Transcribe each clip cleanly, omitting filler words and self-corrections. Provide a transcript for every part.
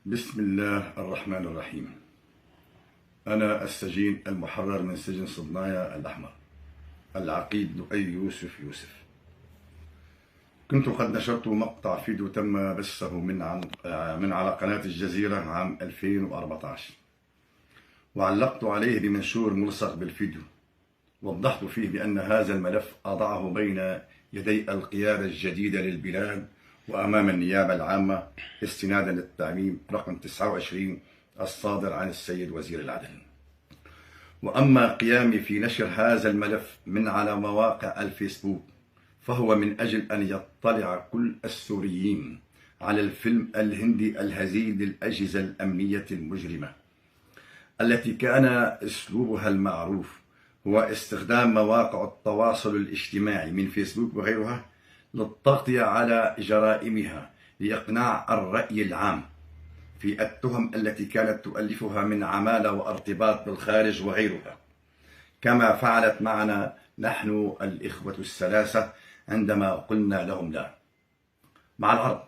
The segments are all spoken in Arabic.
بسم الله الرحمن الرحيم. أنا السجين المحرر من سجن صدنايا الأحمر، العقيد لؤي يوسف. كنت قد نشرت مقطع فيديو تم بثه من على قناة الجزيرة عام 2014، وعلقت عليه بمنشور ملصق بالفيديو. وضحت فيه بأن هذا الملف أضعه بين يدي القيادة الجديدة للبلاد وأمام النيابة العامة استنادا للتعميم رقم 29 الصادر عن السيد وزير العدل. وأما قيامي في نشر هذا الملف من على مواقع الفيسبوك فهو من أجل أن يطلع كل السوريين على الفيلم الهندي الهزيل للأجهزة الأمنية المجرمة التي كان أسلوبها المعروف هو استخدام مواقع التواصل الاجتماعي من فيسبوك وغيرها للتغطية على جرائمها لإقناع الرأي العام في التهم التي كانت تؤلفها من عمالة وارتباط بالخارج وغيرها، كما فعلت معنا نحن الإخوة الثلاثة عندما قلنا لهم لا، مع العرض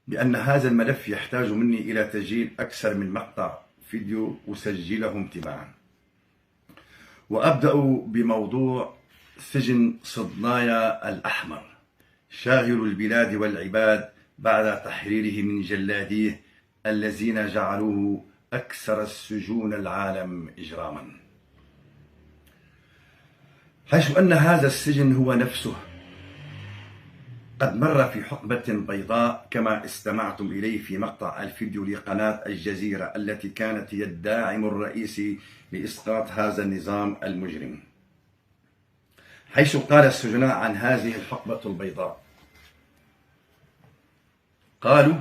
بأن هذا الملف يحتاج مني إلى تسجيل أكثر من مقطع فيديو أسجلهم تباعا. وأبدأ بموضوع سجن صدنايا الأحمر، شاغل البلاد والعباد بعد تحريره من جلاديه الذين جعلوه أكثر السجون العالم إجراما، حيث أن هذا السجن هو نفسه قد مر في حقبة بيضاء كما استمعتم إليه في مقطع الفيديو لقناة الجزيرة التي كانت هي الداعم الرئيسي لإسقاط هذا النظام المجرم، حيث قال السجناء عن هذه الحقبة البيضاء. قالوا: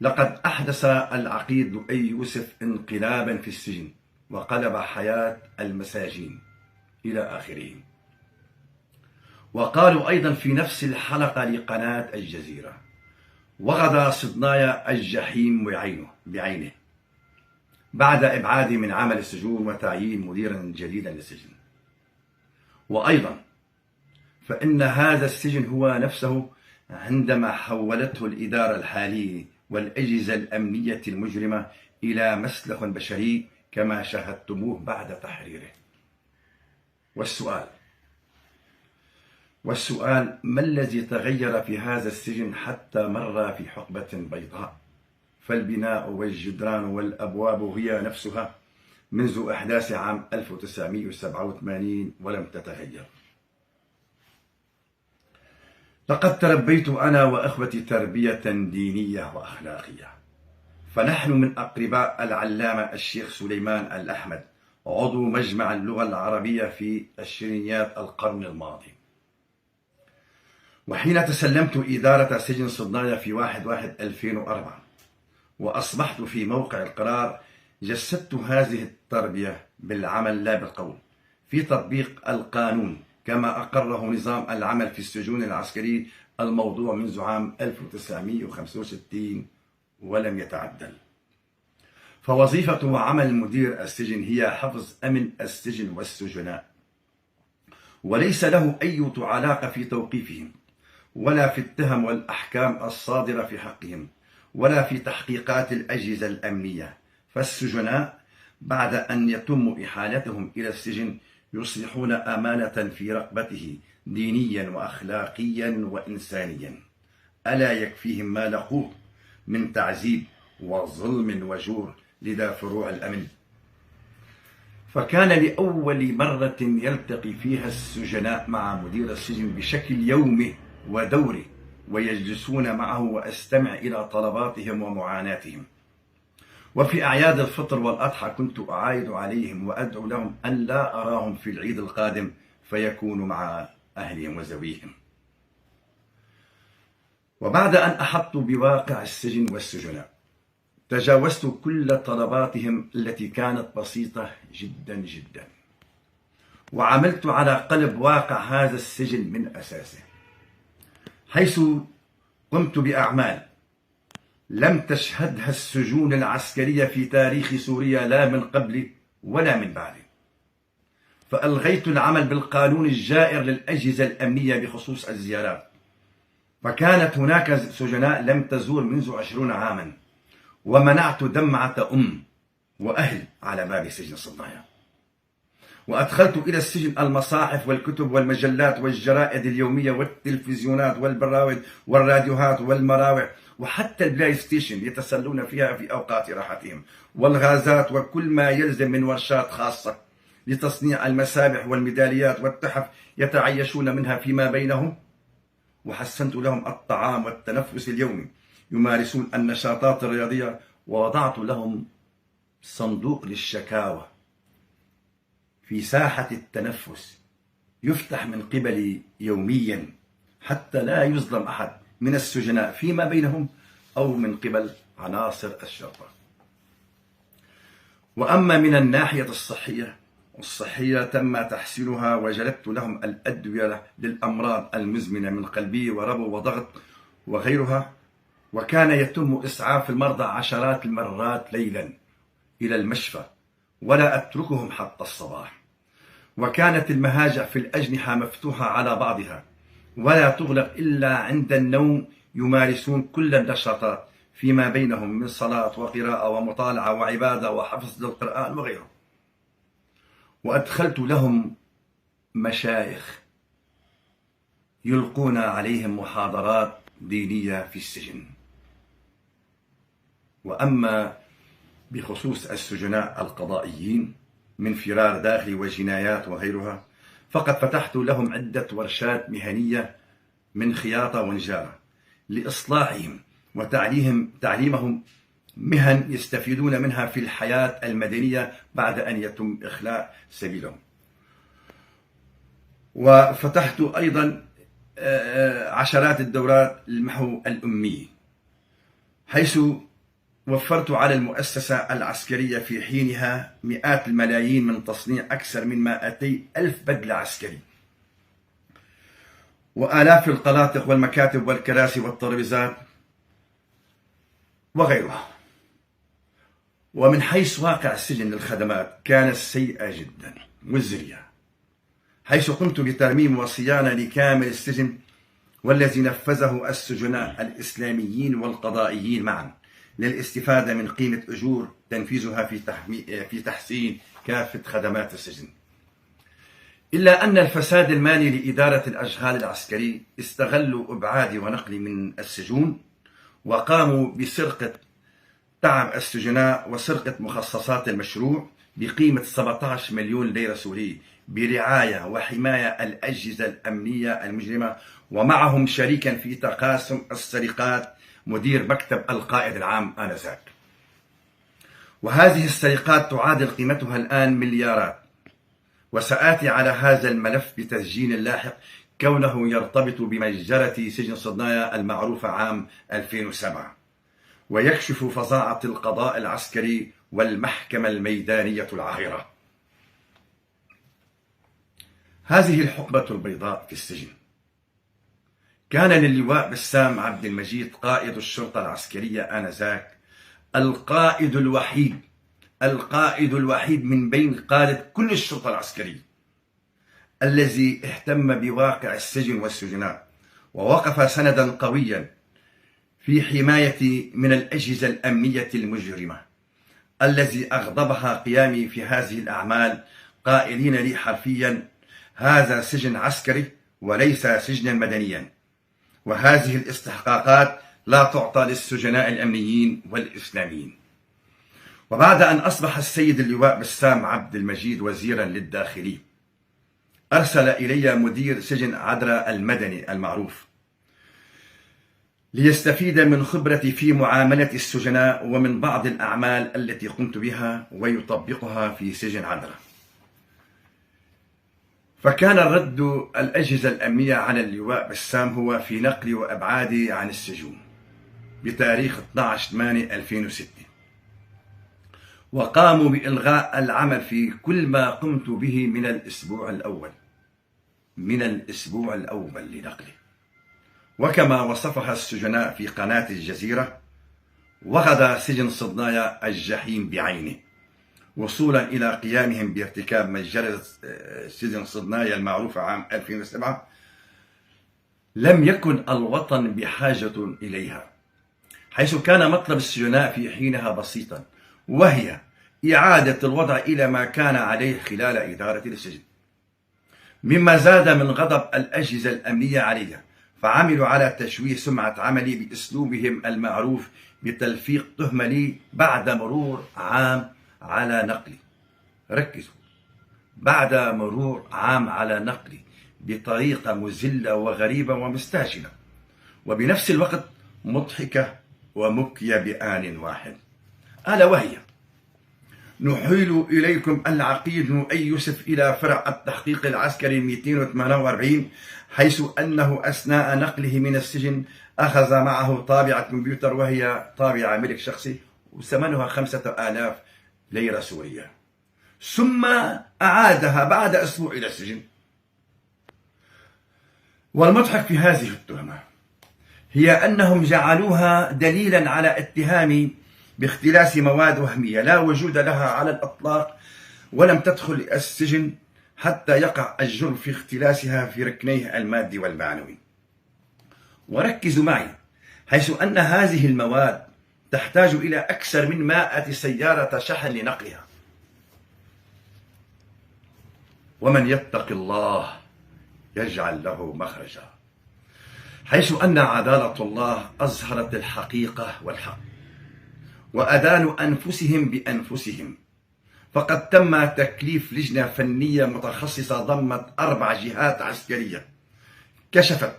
لقد أحدث العقيد لؤي يوسف انقلابا في السجن وقلب حياة المساجين إلى آخره. وقالوا أيضا في نفس الحلقة لقناة الجزيرة: وغدا صدنايا الجحيم بعينه بعد إبعاده من عمل السجون وتعيين مديرا جديدا للسجن. وأيضا فإن هذا السجن هو نفسه عندما حولته الإدارة الحالية والأجهزة الأمنية المجرمة إلى مسلخ بشري كما شاهدتموه بعد تحريره. والسؤال ما الذي تغير في هذا السجن حتى مر في حقبة بيضاء؟ فالبناء والجدران والأبواب هي نفسها منذ أحداث عام 1987 ولم تتغير. لقد تربيت أنا وأخوتي تربية دينية وأخلاقية، فنحن من أقرباء العلامة الشيخ سليمان الأحمد عضو مجمع اللغة العربية في عشرينيات القرن الماضي. وحين تسلمت إدارة سجن صدنايا في 1/1/2004 وأصبحت في موقع القرار، جسدت هذه التربية بالعمل لا بالقول في تطبيق القانون كما أقره نظام العمل في السجون العسكري الموضوع منذ عام 1965 ولم يتعدل. فوظيفة وعمل مدير السجن هي حفظ أمن السجن والسجناء، وليس له أي علاقة في توقيفهم ولا في التهم والأحكام الصادرة في حقهم ولا في تحقيقات الأجهزة الأمنية. فالسجناء بعد أن يتم إحالتهم إلى السجن يصبحون أمانة في رقبته دينيا وأخلاقيا وإنسانيا، ألا يكفيهم ما لقوه من تعذيب وظلم وجور لدى فروع الأمن. فكان لأول مرة يلتقي فيها السجناء مع مدير السجن بشكل يومي ودوري ويجلسون معه وأستمع إلى طلباتهم ومعاناتهم. وفي أعياد الفطر والأضحى كنت أعايد عليهم وأدعو لهم أن لا أراهم في العيد القادم فيكونوا مع أهلهم وزويهم. وبعد أن أحطت بواقع السجن والسجناء تجاوزت كل طلباتهم التي كانت بسيطة جدا جدا، وعملت على قلب واقع هذا السجن من أساسه، حيث قمت بأعمال لم تشهدها السجون العسكرية في تاريخ سوريا لا من قبل ولا من بعد. فألغيت العمل بالقانون الجائر للأجهزة الأمنية بخصوص الزيارات، فكانت هناك سجناء لم تزور منذ 20 عاما، ومنعت دمعة أم وأهل على باب سجن صدنايا، وأدخلت إلى السجن المصاحف والكتب والمجلات والجرائد اليومية والتلفزيونات والبراود والراديوهات والمراوح، وحتى البلاي ستيشن يتسلون فيها في أوقات راحتهم، والغازات وكل ما يلزم من ورشات خاصة لتصنيع المسابح والميداليات والتحف يتعيشون منها فيما بينهم. وحسنت لهم الطعام والتنفس اليومي، يمارسون النشاطات الرياضية، ووضعت لهم صندوق للشكاوى في ساحة التنفس يفتح من قبلي يوميا حتى لا يظلم أحد من السجناء فيما بينهم أو من قبل عناصر الشرطة. وأما من الناحية الصحية تم تحسينها، وجلبت لهم الأدوية للأمراض المزمنة من قلبي وربو وضغط وغيرها، وكان يتم إسعاف المرضى عشرات المرات ليلا إلى المشفى ولا أتركهم حتى الصباح، وكانت المهاجع في الأجنحة مفتوحة على بعضها ولا تغلق إلا عند النوم، يمارسون كل النشاطات فيما بينهم من صلاة وقراءة ومطالعة وعبادة وحفظ للقرآن وغيره. وأدخلت لهم مشايخ يلقون عليهم محاضرات دينية في السجن. وأما بخصوص السجناء القضائيين من فرار داخلي وجنايات وغيرها، فقد فتحت لهم عدة ورشات مهنية من خياطة ونجارة لإصلاحهم وتعليمهم مهن يستفيدون منها في الحياة المدنية بعد أن يتم إخلاء سبيلهم. وفتحت أيضا عشرات الدورات للمحو الأمي، حيث وفرت على المؤسسة العسكرية في حينها مئات الملايين من تصنيع أكثر من 200,000 بدلة عسكري، وآلاف القلاطق والمكاتب والكراسي والترابيزات وغيرها. ومن حيث واقع السجن الخدمات كانت سيئة جدا مزرية، حيث قمت بترميم وصيانة لكامل السجن، والذي نفذه السجناء الإسلاميين والقضائيين معا للاستفادة من قيمة أجور تنفيذها في تحسين كافة خدمات السجن. إلا أن الفساد المالي لإدارة الأشغال العسكري استغلوا إبعادي ونقلي من السجون، وقاموا بسرقة تعب السجناء وسرقة مخصصات المشروع بقيمة 17 مليون ليرة سورية برعاية وحماية الأجهزة الأمنية المجرمة، ومعهم شريكا في تقاسم السرقات مدير مكتب القائد العام آنذاك. وهذه السرقات تعادل قيمتها الآن مليارات، وسآتي على هذا الملف بتسجيل لاحق كونه يرتبط بمجزرة سجن صدنايا المعروفة عام 2007، ويكشف فظاعة القضاء العسكري والمحكمة الميدانية العاهرة. هذه الحقبة البيضاء في السجن كان للواء بسام عبد المجيد قائد الشرطة العسكرية آنذاك القائد الوحيد من بين قادة كل الشرطة العسكرية الذي اهتم بواقع السجن والسجناء، ووقف سندا قويا في حماية من الأجهزة الأمنية المجرمة الذي أغضبها قيامي في هذه الأعمال، قائلين لي حرفيا: هذا سجن عسكري وليس سجنا مدنيا، وهذه الاستحقاقات لا تعطى للسجناء الأمنيين والإسلاميين. وبعد أن أصبح السيد اللواء بسام عبد المجيد وزيرا للداخلية، أرسل إلي مدير سجن عدرا المدني المعروف ليستفيد من خبرتي في معاملة السجناء ومن بعض الأعمال التي قمت بها ويطبقها في سجن عدرا. فكان رد الأجهزة الأمنية على اللواء بسام هو في نقلي وإبعادي عن السجون بتاريخ 12/8/2006، وقاموا بإلغاء العمل في كل ما قمت به من الأسبوع الأول لنقلي. وكما وصفها السجناء في قناة الجزيرة: وغدا سجن صدنايا الجحيم بعينه، وصولا إلى قيامهم بارتكاب مجزرة سجن صدنايا المعروفة عام 2007 لم يكن الوطن بحاجة إليها، حيث كان مطلب السجناء في حينها بسيطا، وهي إعادة الوضع إلى ما كان عليه خلال إدارة السجن، مما زاد من غضب الأجهزة الأمنية علي، فعملوا على تشويه سمعة عملي بأسلوبهم المعروف بتلفيق تهمة لي بعد مرور عام على نقلي. ركزوا، بعد مرور عام على نقلي بطريقة مذلة وغريبة ومستهجنة، وبنفس الوقت مضحكة ومبكية بآن واحد، ألا وهي: نحيل إليكم العقيد لؤي يوسف إلى فرع التحقيق العسكري 248، حيث أنه أثناء نقله من السجن أخذ معه طابعة كمبيوتر، وهي طابعة ملك شخصي وثمنها 5000 ليرة سورية، ثم أعادها بعد أسبوع إلى السجن. والمضحك في هذه التهمة هي أنهم جعلوها دليلا على اتهامي باختلاس مواد وهمية لا وجود لها على الإطلاق، ولم تدخل السجن حتى يقع الجرم في اختلاسها في ركنيه المادي والمعنوي. وركزوا معي، حيث أن هذه المواد تحتاج إلى أكثر من 100 سيارة شحن لنقلها. ومن يتق الله يجعل له مخرجا، حيث أن عدالة الله أظهرت الحقيقة والحق، وأدانوا أنفسهم بأنفسهم، فقد تم تكليف لجنة فنية متخصصة ضمت 4 جهات عسكرية كشفت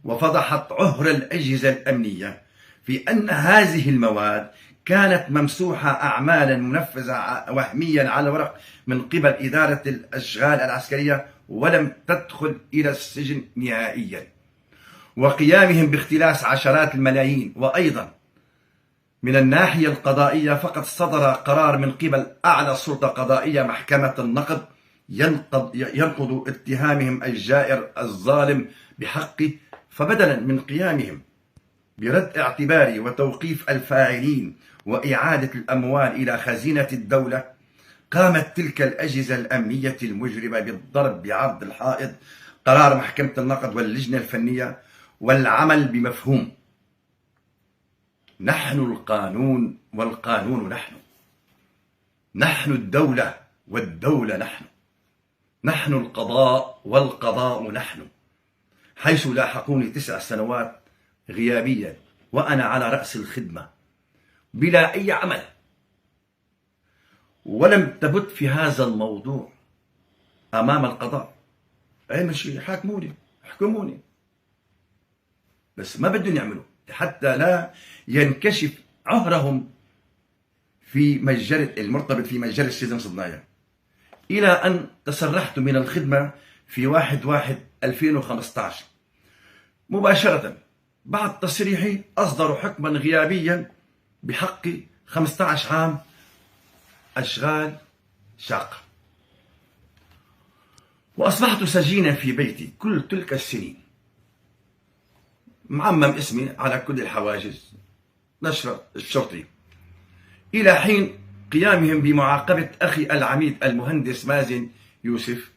وفضحت عهر الأجهزة الأمنية في أن هذه المواد كانت ممسوحة أعمالا منفذة وهميا على الورق من قبل إدارة الأشغال العسكرية، ولم تدخل إلى السجن نهائيا، وقيامهم باختلاس عشرات الملايين. وأيضا من الناحية القضائية فقد صدر قرار من قبل أعلى سلطة قضائية محكمة النقد ينقض اتهامهم الجائر الظالم بحقي، فبدلا من قيامهم برد اعتباري وتوقيف الفاعلين وإعادة الأموال إلى خزينة الدولة، قامت تلك الأجهزة الأمنية المجرمة بالضرب بعرض الحائط قرار محكمة النقد واللجنة الفنية، والعمل بمفهوم: نحن القانون والقانون نحن، نحن الدولة والدولة نحن، نحن القضاء والقضاء نحن، حيث لاحقوني 9 سنوات غيابيا وأنا على رأس الخدمة بلا أي عمل، ولم تبت في هذا الموضوع أمام القضاء. أي شيء حاكموني احكموني، بس ما بدهم يعملوا حتى لا ينكشف عهرهم في مجرة المرتبط في مجرة سجن صدنايا، إلى أن تسرحت من الخدمة في 1/1/2015 مباشرة. بعد تصريحي أصدروا حكما غيابيا بحقي 15 عام أشغال شاقة، وأصبحت سجينا في بيتي كل تلك السنين، معمم اسمي على كل الحواجز نشر الشرطي، إلى حين قيامهم بمعاقبة أخي العميد المهندس مازن يوسف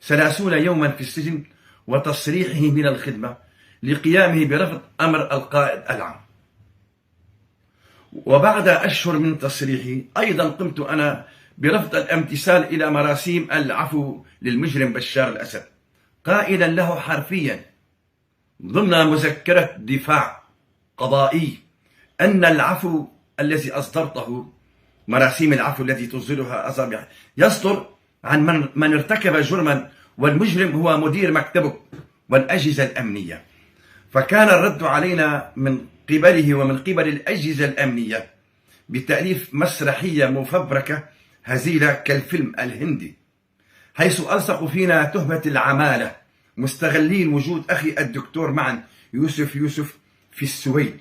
30 يوما في السجن، وتصريحه من الخدمة لقيامه برفض أمر القائد العام. وبعد أشهر من تصريحي أيضا قمت أنا برفض الامتثال إلى مراسيم العفو للمجرم بشار الأسد، قائلا له حرفيا ضمن مذكرة دفاع قضائي أن العفو الذي أصدرته، مراسيم العفو التي تصدرها أصابع، يصدر عن من ارتكب جرما، والمجرم هو مدير مكتبك والأجهزة الأمنية. فكان الرد علينا من قبله ومن قبل الأجهزة الأمنية بتأليف مسرحية مفبركة هزيلة كالفيلم الهندي، حيث ألصقوا فينا تهمة العمالة، مستغلين وجود أخي الدكتور معا يوسف في السويد،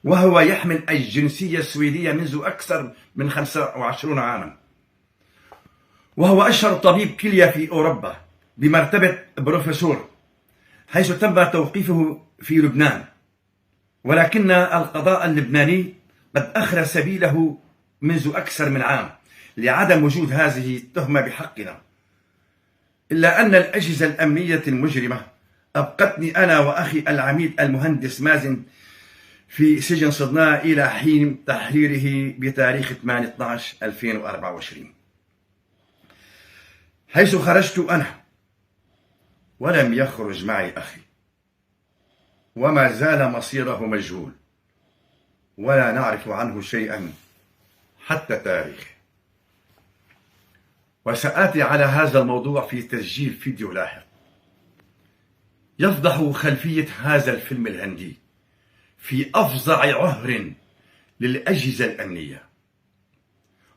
وهو يحمل الجنسية السويدية منذ أكثر من 25 عاما، وهو أشهر طبيب كلية في أوروبا بمرتبة بروفيسور، حيث تم توقيفه في لبنان، ولكن القضاء اللبناني قد أخر سبيله منذ أكثر من عام لعدم وجود هذه التهمة بحقنا، إلا أن الأجهزة الأمنية المجرمة أبقتني أنا وأخي العميد المهندس مازن في سجن صدناء إلى حين تحريره بتاريخ 8/12/2024، حيث خرجت أنا ولم يخرج معي أخي، وما زال مصيره مجهول ولا نعرف عنه شيئا حتى تاريخه. وسآتي على هذا الموضوع في تسجيل فيديو لاحق يفضح خلفية هذا الفيلم الهندي في أفظع عهر للأجهزة الأمنية،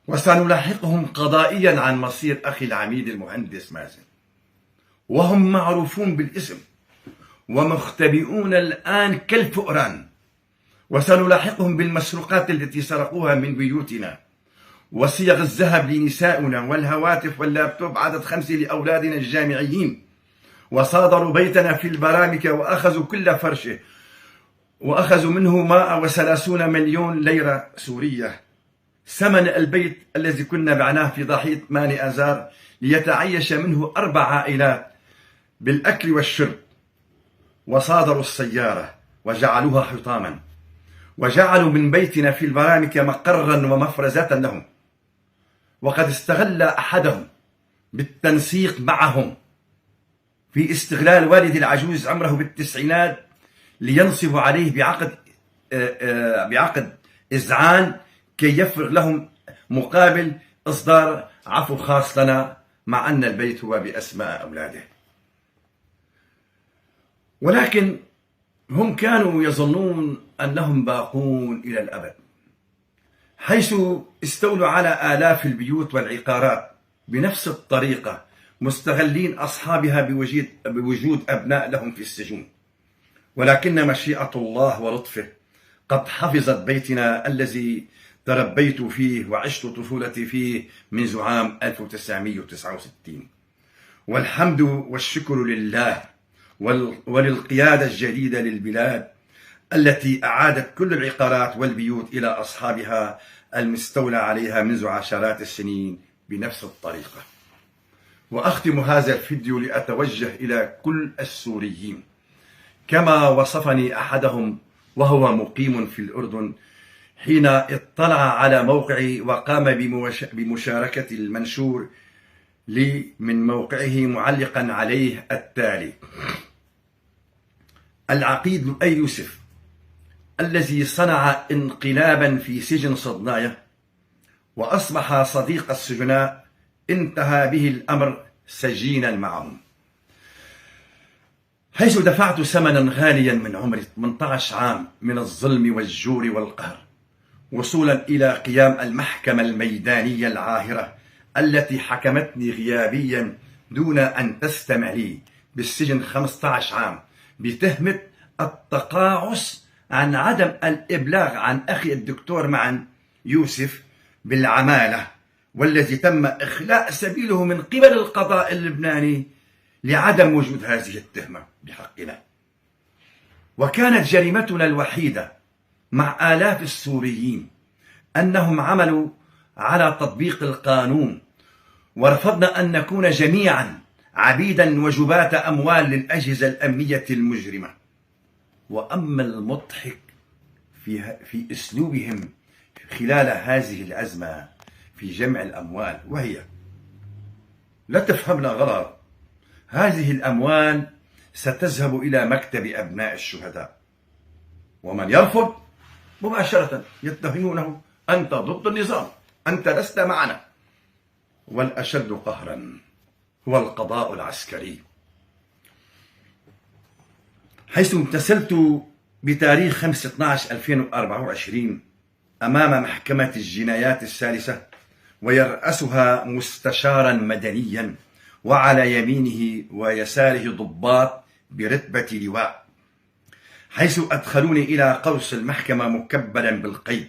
وسنلاحقهم قضائيا عن مصير أخي العميد المهندس مازن، وهم معروفون بالاسم ومختبئون الآن كالفئران، وسنلاحقهم بالمسروقات التي سرقوها من بيوتنا، وصيغ الذهب لنسائنا، والهواتف واللابتوب عدد 5 لأولادنا الجامعيين، وصادروا بيتنا في البرامكة وأخذوا كل فرشه، وأخذوا منه 130 مليون ليرة سورية ثمن البيت الذي كنا بعناه في ضاحية 8 آذار ليتعيش منه 4 عائلات بالأكل والشرب، وصادروا السيارة وجعلوها حطاما، وجعلوا من بيتنا في البرامكة مقرا ومفرزة لهم، وقد استغل أحدهم بالتنسيق معهم في استغلال والد العجوز عمره بالتسعينات لينصب عليه بعقد إذعان كي يفرغ لهم مقابل إصدار عفو خاص لنا، مع أن البيت هو بأسماء أولاده. ولكن هم كانوا يظنون أنهم باقون إلى الأبد، حيث استولوا على آلاف البيوت والعقارات بنفس الطريقة، مستغلين أصحابها بوجود أبناء لهم في السجون. ولكن مشيئة الله ولطفه قد حفظت بيتنا الذي تربيت فيه وعشت طفولتي فيه منذ عام 1969، والحمد والشكر لله وللقيادة الجديدة للبلاد التي أعادت كل العقارات والبيوت إلى أصحابها المستولى عليها منذ عشرات السنين بنفس الطريقة. وأختم هذا الفيديو لأتوجه إلى كل السوريين، كما وصفني أحدهم وهو مقيم في الأردن حين اطلع على موقعي وقام بمشاركة المنشور لي من موقعه معلقا عليه التالي: العقيد لؤي يوسف الذي صنع انقلابا في سجن صدنايا وأصبح صديق السجناء انتهى به الأمر سجينا معهم، حيث دفعت ثمنا غاليا من عمري 18 عام من الظلم والجور والقهر، وصولا إلى قيام المحكمة الميدانية العاهرة التي حكمتني غيابيا دون أن تستمع لي بالسجن 15 عام بتهمة التقاعس عن عدم الإبلاغ عن أخي الدكتور معن يوسف بالعمالة، والذي تم إخلاء سبيله من قبل القضاء اللبناني لعدم وجود هذه التهمة بحقنا. وكانت جريمتنا الوحيدة مع آلاف السوريين أنهم عملوا على تطبيق القانون، ورفضنا أن نكون جميعا عبيدا وجباة أموال للأجهزة الأمنية المجرمة. وأما المضحك في أسلوبهم خلال هذه الأزمة في جمع الأموال، وهي لا تفهمنا غلط، هذه الأموال ستذهب إلى مكتب أبناء الشهداء، ومن يرفض مباشرة يتهمونه: أنت ضد النظام، أنت لست معنا. والأشد قهرا هو القضاء العسكري، حيث امتثلت بتاريخ 5/12/2024 أمام محكمة الجنايات الثالثة، ويرأسها مستشارا مدنيا وعلى يمينه ويساره ضباط برتبة لواء، حيث أدخلوني إلى قوس المحكمة مكبلا بالقيد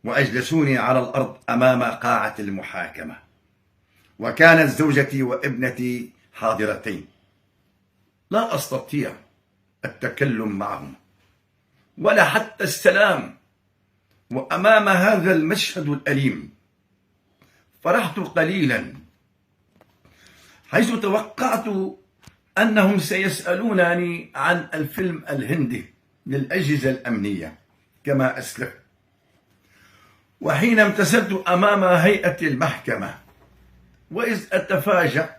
وأجلسوني على الأرض أمام قاعة المحاكمة، وكانت زوجتي وابنتي حاضرتين. لا أستطيع التكلم معهم ولا حتى السلام. وأمام هذا المشهد الأليم فرحت قليلا، حيث توقعت أنهم سيسألونني عن الفيلم الهندي للأجهزة الأمنية كما أسلف. وحين امتثلت أمام هيئة المحكمة وإذ أتفاجأ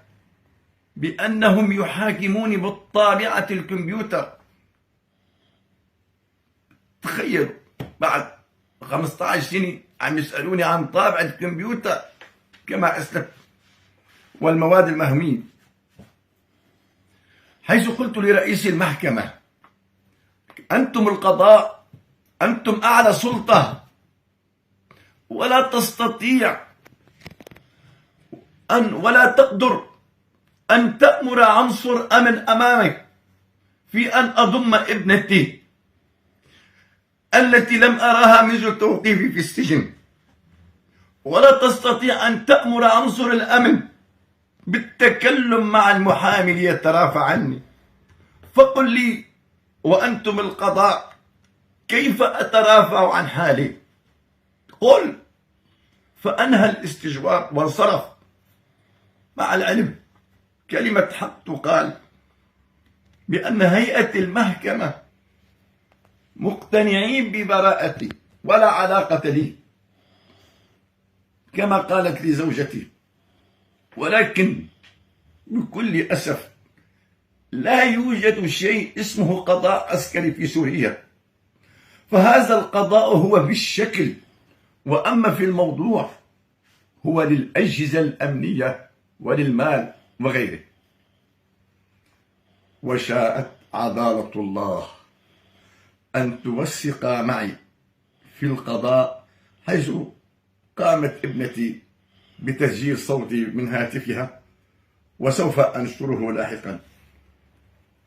بأنهم يحاكموني بالطابعة الكمبيوتر. تخيلوا، بعد 15 سنة عم يسألوني عن طابعة الكمبيوتر كما أسلفت والمواد المهمية، حيث قلت لرئيس المحكمة: أنتم القضاء، أنتم أعلى سلطة، ولا تستطيع ولا تقدر أن تأمر عنصر أمن أمامك في أن أضم ابنتي التي لم أراها منذ توقيفي في السجن، ولا تستطيع أن تأمر عنصر الأمن بالتكلم مع المحامي ليترافع عني. فقل لي وأنتم القضاء كيف أترافع عن حالي؟ قل. فأنهى الاستجواب وانصرف. مع العلم كلمة حق تقال بأن هيئة المحكمة مقتنعين ببراءتي ولا علاقة لي كما قالت لي زوجتي، ولكن بكل أسف لا يوجد شيء اسمه قضاء عسكري في سوريا، فهذا القضاء هو بالشكل، وأما في الموضوع هو للأجهزة الأمنية وللمال وغيره. وشاءت عدالة الله أن توثق معي في القضاء، حيث قامت ابنتي بتسجيل صوتي من هاتفها، وسوف أنشره لاحقا.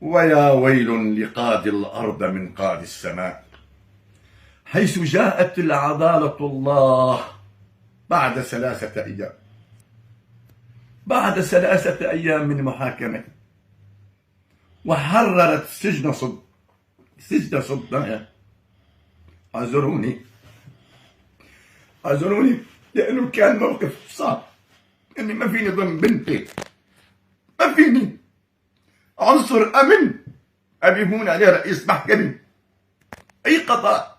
ويا ويل لقاضي الأرض من قاضي السماء، حيث جاءت العدالة الله بعد 3 أيام، بعد 3 أيام من محاكمة، وحررت سجن صدنايا. اعذروني لأنه كان موقف صعب، إني ما فيني ضم بنتي، ما فيني عنصر أمن أبي هون عليه رئيس محكمة، أي قضاء.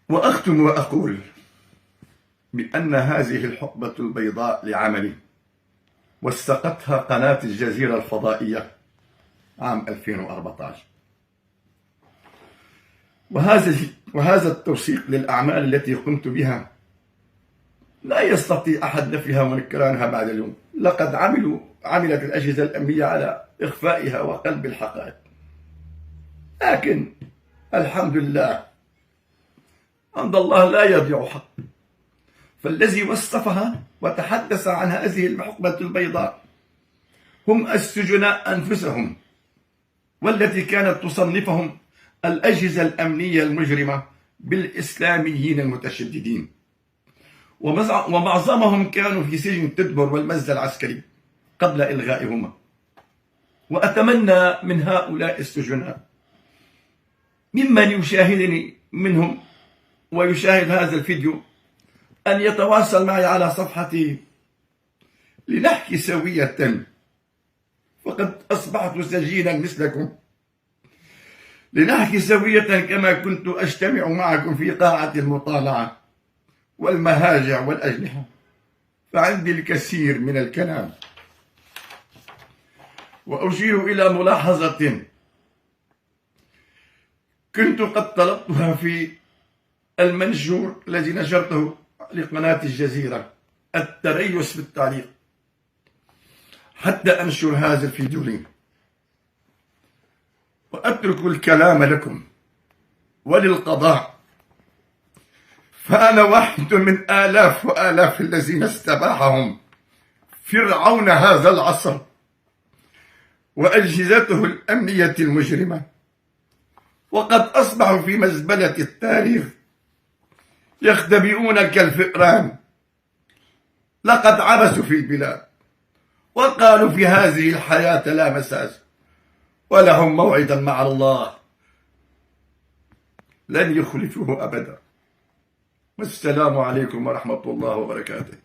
وأختم وأقول بأن هذه الحقبة البيضاء لعملي وثقتها قناة الجزيرة الفضائية عام 2014، وهذا التوثيق للأعمال التي قمت بها لا يستطيع أحد نفيها ونكرانها بعد اليوم. لقد عملت الأجهزة الأمنية على إخفائها وقلب الحقائق، لكن الحمد لله عند الله لا يضيع حق. فالذي وصفها وتحدث عن هذه الحقبة البيضاء هم السجناء أنفسهم، والتي كانت تصنفهم الأجهزة الأمنية المجرمة بالإسلاميين المتشددين، ومعظمهم كانوا في سجن تدبر والمزة العسكري قبل إلغائهما. وأتمنى من هؤلاء السجناء ممن يشاهدني منهم ويشاهد هذا الفيديو أن يتواصل معي على صفحتي لنحكي سوية، فقد أصبحت سجينا مثلكم، لنحكي سوية كما كنت أجتمع معكم في قاعة المطالعة والمهاجع والأجنحة، فعندي الكثير من الكلام. وأشير إلى ملاحظة كنت قد طلبتها في المنشور الذي نشرته لقناة الجزيرة، التريث بالتعليق حتى أنشر هذا الفيديو لي، وأترك الكلام لكم وللقضاء، فأنا واحد من آلاف وآلاف الذين استباحهم فرعون هذا العصر وأجهزته الأمنية المجرمة، وقد أصبحوا في مزبلة التاريخ يختبئون كالفئران. لقد عبثوا في البلاد وقالوا في هذه الحياة لا مساس، ولهم موعدا مع الله لن يخلفوه أبدا. والسلام عليكم ورحمة الله وبركاته.